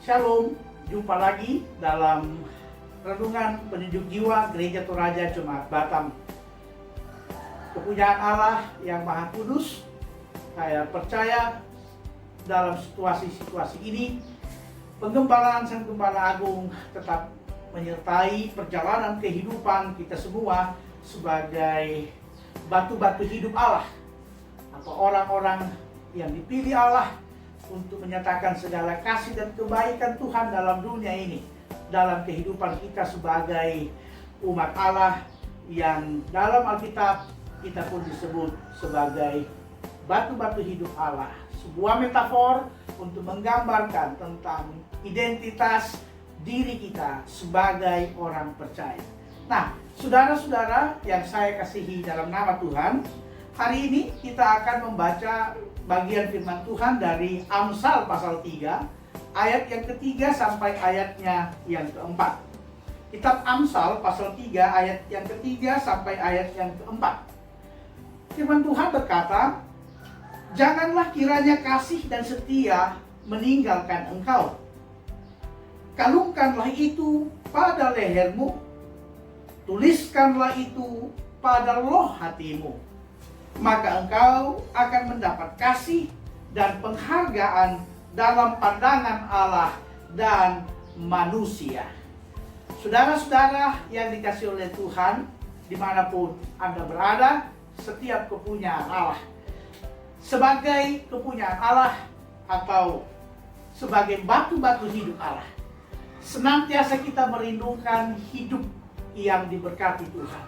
Shalom, jumpa lagi dalam Renungan Penyejuk Jiwa Gereja Toraja Jemaat Batam. Kepunyaan Allah yang Maha Kudus, saya percaya dalam situasi-situasi ini penggembalaan Sang Gembala Agung tetap menyertai perjalanan kehidupan kita semua sebagai batu-batu hidup Allah, atau orang-orang yang dipilih Allah untuk menyatakan segala kasih dan kebaikan Tuhan dalam dunia ini, dalam kehidupan kita sebagai umat Allah yang dalam Alkitab kita pun disebut sebagai batu-batu hidup Allah. Sebuah metafor untuk menggambarkan tentang identitas diri kita sebagai orang percaya. Nah, saudara-saudara yang saya kasihi dalam nama Tuhan, hari ini kita akan membaca bagian firman Tuhan dari Amsal pasal 3, ayat yang ketiga sampai ayatnya yang keempat. Kitab Amsal pasal 3, ayat yang ketiga sampai ayat yang keempat. Firman Tuhan berkata, "Janganlah kiranya kasih dan setia meninggalkan engkau. Kalungkanlah itu pada lehermu, tuliskanlah itu pada loh hatimu. Maka engkau akan mendapat kasih dan penghargaan dalam pandangan Allah dan manusia." Saudara-saudara yang dikasihi oleh Tuhan, dimanapun Anda berada, setiap kepunyaan Allah, sebagai kepunyaan Allah atau sebagai batu-batu hidup Allah, senantiasa kita merindukan hidup yang diberkati Tuhan.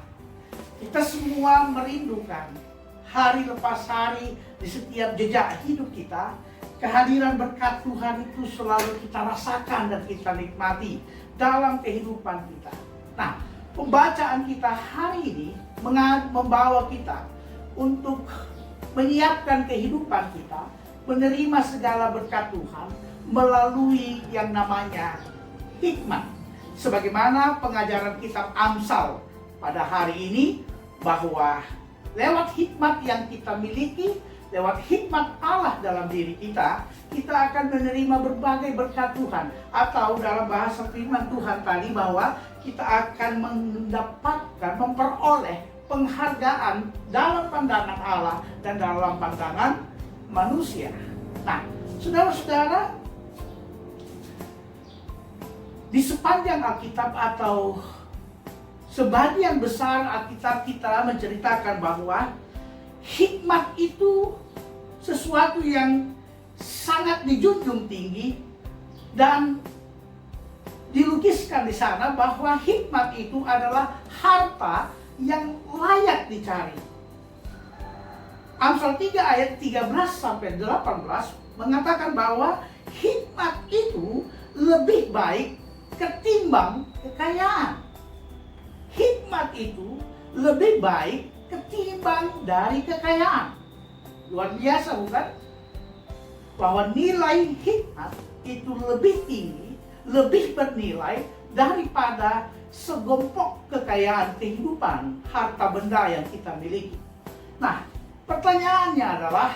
Kita semua merindukan hari lepas hari di setiap jejak hidup kita, kehadiran berkat Tuhan itu selalu kita rasakan dan kita nikmati dalam kehidupan kita. Nah, pembacaan kita hari ini membawa kita untuk menyiapkan kehidupan kita, menerima segala berkat Tuhan melalui yang namanya hikmat. Sebagaimana pengajaran kitab Amsal pada hari ini, bahwa lewat hikmat yang kita miliki, lewat hikmat Allah dalam diri kita, kita akan menerima berbagai berkat Tuhan. Atau dalam bahasa firman Tuhan tadi, bahwa kita akan mendapatkan, memperoleh penghargaan dalam pandangan Allah dan dalam pandangan manusia. Nah, saudara-saudara, di sepanjang Alkitab atau sebagian besar Alkitab kita menceritakan bahwa hikmat itu sesuatu yang sangat dijunjung tinggi, dan dilukiskan di sana bahwa hikmat itu adalah harta yang layak dicari. Amsal 3 ayat 13 sampai 18 mengatakan bahwa hikmat itu lebih baik ketimbang kekayaan. Hikmat itu lebih baik ketimbang dari kekayaan. Luar biasa, bukan? Bahwa nilai hikmat itu lebih tinggi, lebih bernilai daripada segompok kekayaan kehidupan, harta benda yang kita miliki. Nah, pertanyaannya adalah,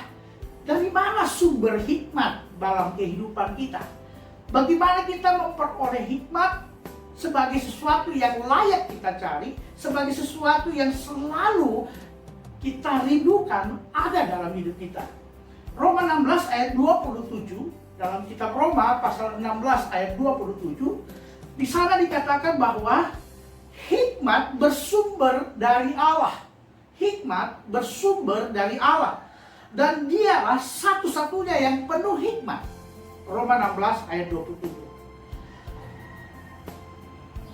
dari mana sumber hikmat dalam kehidupan kita? Bagaimana kita memperoleh hikmat sebagai sesuatu yang layak kita cari, sebagai sesuatu yang selalu kita rindukan ada dalam hidup kita. Roma 16 ayat 27, dalam kitab Roma pasal 16 ayat 27, di sana dikatakan bahwa hikmat bersumber dari Allah. Hikmat bersumber dari Allah, dan dialah satu-satunya yang penuh hikmat. Roma 16 ayat 27.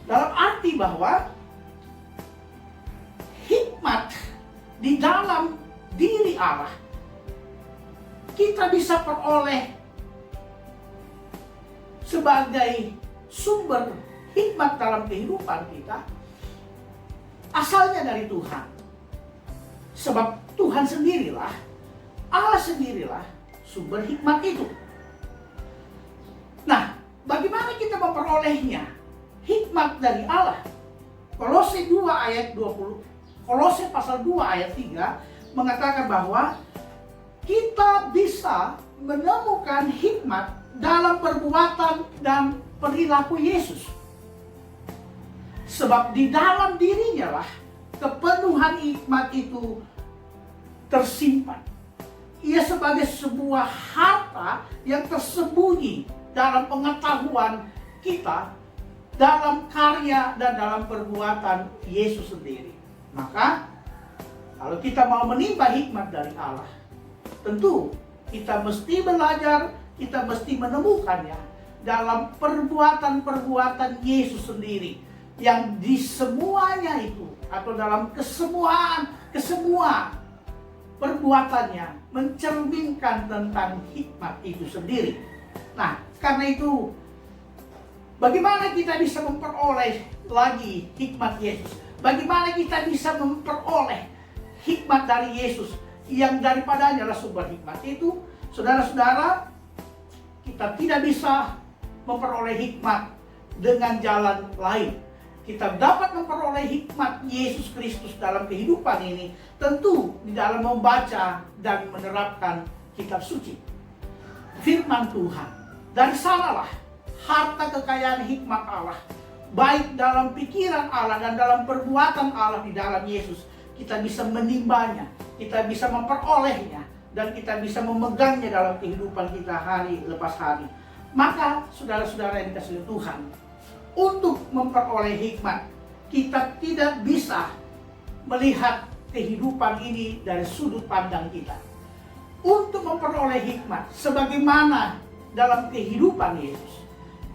Dalam arti bahwa hikmat di dalam diri Allah kita bisa peroleh sebagai sumber hikmat dalam kehidupan kita, asalnya dari Tuhan. Sebab Tuhan sendirilah, Allah sendirilah sumber hikmat itu. Nah, bagaimana kita memperolehnya? Hikmat dari Allah. Kolose 2 ayat 20, Kolose pasal 2 ayat 3 mengatakan bahwa kita bisa menemukan hikmat dalam perbuatan dan perilaku Yesus. Sebab di dalam dirinya lah kepenuhan hikmat itu tersimpan. Ia sebagai sebuah harta yang tersembunyi dalam pengetahuan kita, dalam karya dan dalam perbuatan Yesus sendiri. Maka kalau kita mau menimba hikmat dari Allah, tentu kita mesti belajar, kita mesti menemukannya dalam perbuatan-perbuatan Yesus sendiri, yang di semuanya itu atau dalam kesemua perbuatannya mencerminkan tentang hikmat itu sendiri. Nah, karena itu bagaimana kita bisa memperoleh lagi hikmat Yesus? Bagaimana kita bisa memperoleh hikmat dari Yesus yang daripadanya adalah sumber hikmat itu? Saudara-saudara, kita tidak bisa memperoleh hikmat dengan jalan lain. Kita dapat memperoleh hikmat Yesus Kristus dalam kehidupan ini tentu di dalam membaca dan menerapkan kitab suci, firman Tuhan. Dari sanalah harta kekayaan hikmat Allah, baik dalam pikiran Allah dan dalam perbuatan Allah di dalam Yesus, kita bisa menimbanya, kita bisa memperolehnya, dan kita bisa memegangnya dalam kehidupan kita hari lepas hari. Maka saudara-saudara yang dikasihi Tuhan, untuk memperoleh hikmat, kita tidak bisa melihat kehidupan ini dari sudut pandang kita. Untuk memperoleh hikmat, sebagaimana dalam kehidupan Yesus.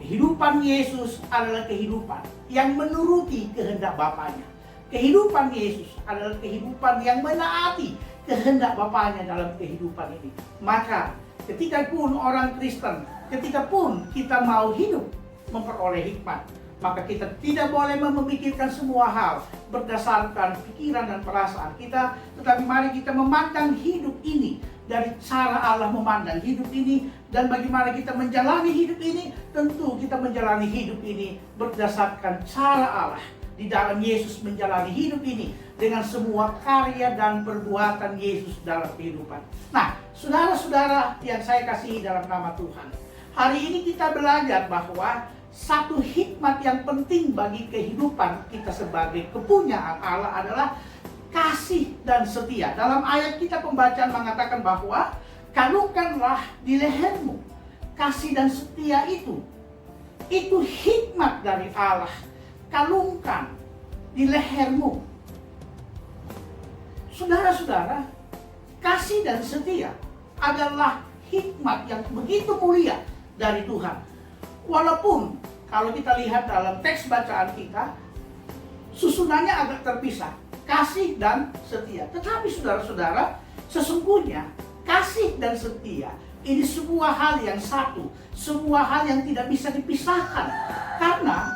Kehidupan Yesus adalah kehidupan yang menuruti kehendak Bapanya. Kehidupan Yesus adalah kehidupan yang menaati kehendak Bapanya dalam kehidupan ini. Maka ketika pun orang Kristen, ketika pun kita mau hidup memperoleh hikmat, maka kita tidak boleh memikirkan semua hal berdasarkan pikiran dan perasaan kita, tetapi mari kita memandang hidup ini dari cara Allah memandang hidup ini, dan bagaimana kita menjalani hidup ini. Tentu kita menjalani hidup ini berdasarkan cara Allah di dalam Yesus menjalani hidup ini dengan semua karya dan perbuatan Yesus dalam kehidupan. Nah, saudara-saudara yang saya kasihi dalam nama Tuhan, hari ini kita belajar bahwa satu hikmat yang penting bagi kehidupan kita sebagai kepunyaan Allah adalah kasih dan setia. Dalam ayat kita pembacaan mengatakan bahwa kalungkanlah di lehermu kasih dan setia itu. Itu hikmat dari Allah. Kalungkan di lehermu. Saudara-saudara, kasih dan setia adalah hikmat yang begitu mulia dari Tuhan. Walaupun kalau kita lihat dalam teks bacaan kita, susunannya agak terpisah, kasih dan setia. Tetapi saudara-saudara, sesungguhnya kasih dan setia ini sebuah hal yang satu, sebuah hal yang tidak bisa dipisahkan. Karena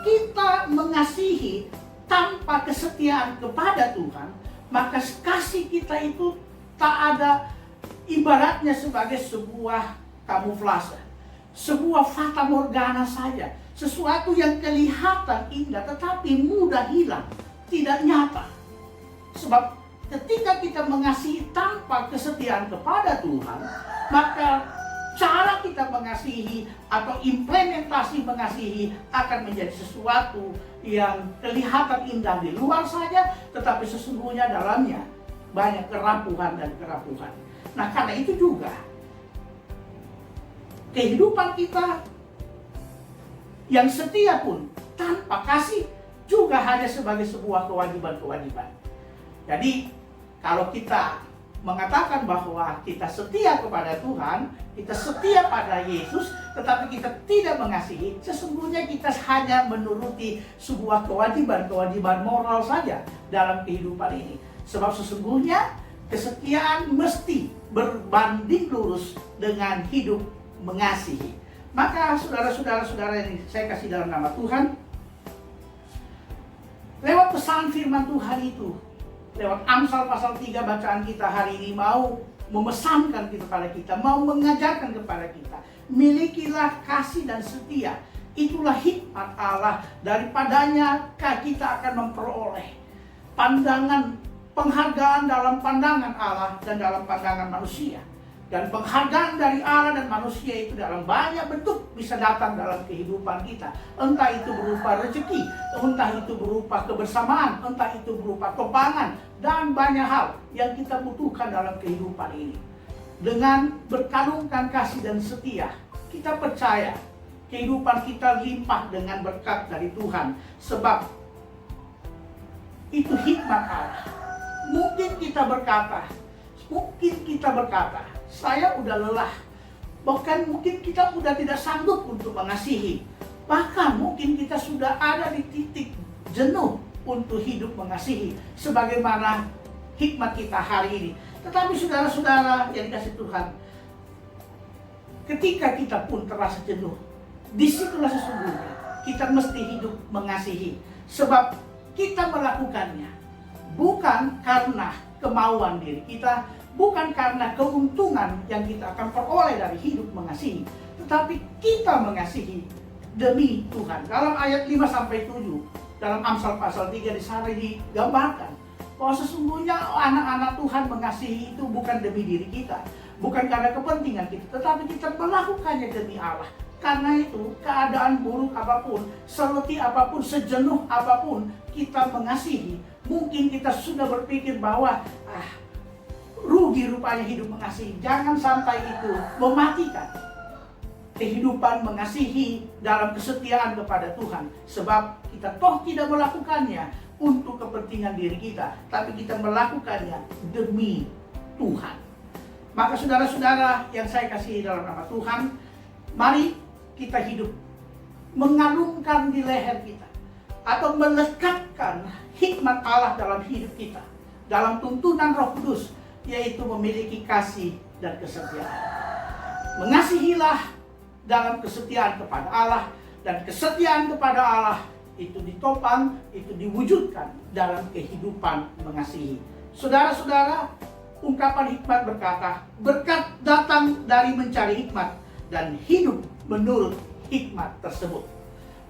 kita mengasihi tanpa kesetiaan kepada Tuhan, maka kasih kita itu tak ada, ibaratnya sebagai sebuah kamuflase, sebuah fata morgana saja, sesuatu yang kelihatan indah tetapi mudah hilang, tidak nyata. Sebab ketika kita mengasihi tanpa kesetiaan kepada Tuhan, maka cara kita mengasihi atau implementasi mengasihi akan menjadi sesuatu yang kelihatan indah di luar saja, tetapi sesungguhnya dalamnya banyak kerapuhan dan kerapuhan. Nah, karena itu juga kehidupan kita yang setia pun tanpa kasih juga hanya sebagai sebuah kewajiban-kewajiban. Jadi kalau kita mengatakan bahwa kita setia kepada Tuhan, kita setia pada Yesus, tetapi kita tidak mengasihi, sesungguhnya kita hanya menuruti sebuah kewajiban-kewajiban moral saja dalam kehidupan ini. Sebab sesungguhnya kesetiaan mesti berbanding lurus dengan hidup mengasihi. Maka saudara-saudara yang saya kasih dalam nama Tuhan, lewat pesan firman Tuhan itu, lewat Amsal pasal 3 bacaan kita hari ini, mau memesankan kepada kita, mau mengajarkan kepada kita, milikilah kasih dan setia. Itulah hikmat Allah, daripadanya kita akan memperoleh pandangan, penghargaan dalam pandangan Allah dan dalam pandangan manusia. Dan penghargaan dari Allah dan manusia itu dalam banyak bentuk bisa datang dalam kehidupan kita. Entah itu berupa rezeki, entah itu berupa kebersamaan, entah itu berupa topangan, dan banyak hal yang kita butuhkan dalam kehidupan ini. Dengan berkalungkan kasih dan setia, kita percaya kehidupan kita limpah dengan berkat dari Tuhan. Sebab itu hikmat Allah. Mungkin kita berkata, saya udah lelah. Bahkan mungkin kita udah tidak sanggup untuk mengasihi. Bahkan mungkin kita sudah ada di titik jenuh untuk hidup mengasihi. Sebagaimana hikmat kita hari ini. Tetapi saudara-saudara yang dikasihi Tuhan, ketika kita pun terasa jenuh, disitulah sesungguhnya kita mesti hidup mengasihi. Sebab kita melakukannya bukan karena kemauan diri kita, bukan karena keuntungan yang kita akan peroleh dari hidup mengasihi, tetapi kita mengasihi demi Tuhan. Dalam ayat 5-7 dalam Amsal pasal 3 di sana digambarkan bahwa sesungguhnya anak-anak Tuhan mengasihi itu bukan demi diri kita, bukan karena kepentingan kita, tetapi kita melakukannya demi Allah. Karena itu, keadaan buruk apapun, seletih apapun, sejenuh apapun, kita mengasihi. Mungkin kita sudah berpikir bahwa rugi rupanya hidup mengasihi. Jangan sampai itu mematikan kehidupan mengasihi dalam kesetiaan kepada Tuhan. Sebab kita toh tidak melakukannya untuk kepentingan diri kita, tapi kita melakukannya demi Tuhan. Maka saudara-saudara yang saya kasihi dalam nama Tuhan, mari kita hidup mengalungkan di leher kita atau melekatkan hikmat Allah dalam hidup kita dalam tuntunan Roh Kudus, yaitu memiliki kasih dan kesetiaan. Mengasihilah dalam kesetiaan kepada Allah, dan kesetiaan kepada Allah itu ditopang, itu diwujudkan dalam kehidupan mengasihi. Saudara-saudara, ungkapan hikmat berkata, berkat datang dari mencari hikmat dan hidup menurut hikmat tersebut.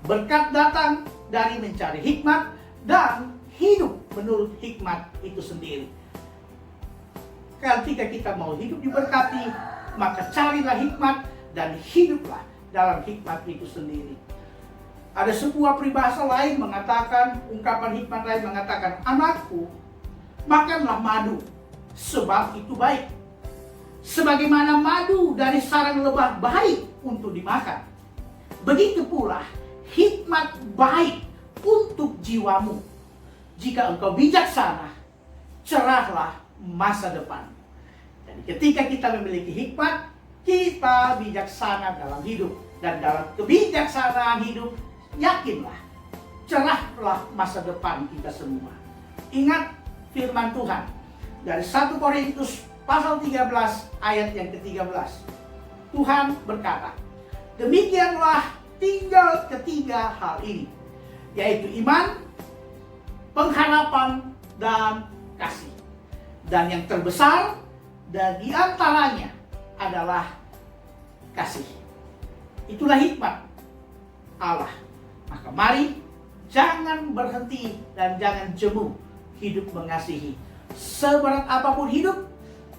Berkat datang dari mencari hikmat dan hidup menurut hikmat itu sendiri. Ketika kita mau hidup diberkati, maka carilah hikmat dan hiduplah dalam hikmat itu sendiri. Ada sebuah peribahasa lain mengatakan, ungkapan hikmat lain mengatakan, anakku, makanlah madu, sebab itu baik. Sebagaimana madu dari sarang lebah baik untuk dimakan, begitu pula hikmat baik untuk jiwamu. Jika engkau bijaksana, cerahlah masa depan. Dan ketika kita memiliki hikmat, kita bijaksana dalam hidup. Dan dalam kebijaksanaan hidup, yakinlah, cerahlah masa depan kita semua. Ingat firman Tuhan dari 1 Korintus pasal 13 ayat yang ke-13. Tuhan berkata, demikianlah tinggal ketiga hal ini, yaitu iman, pengharapan, dan kasih. Dan yang terbesar dan diantaranya adalah kasih. Itulah hikmat Allah. Maka mari jangan berhenti dan jangan jemu hidup mengasihi. Seberat apapun hidup,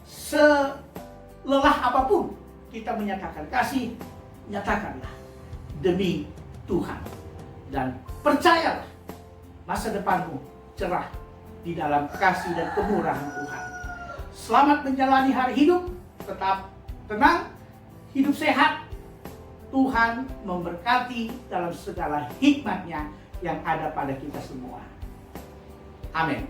selelah apapun kita menyatakan kasih, nyatakanlah demi Tuhan. Dan percayalah, masa depanmu cerah di dalam kasih dan kemurahan Tuhan. Selamat menjalani hari hidup, tetap tenang, hidup sehat. Tuhan memberkati dalam segala hikmat-Nya yang ada pada kita semua. Amin.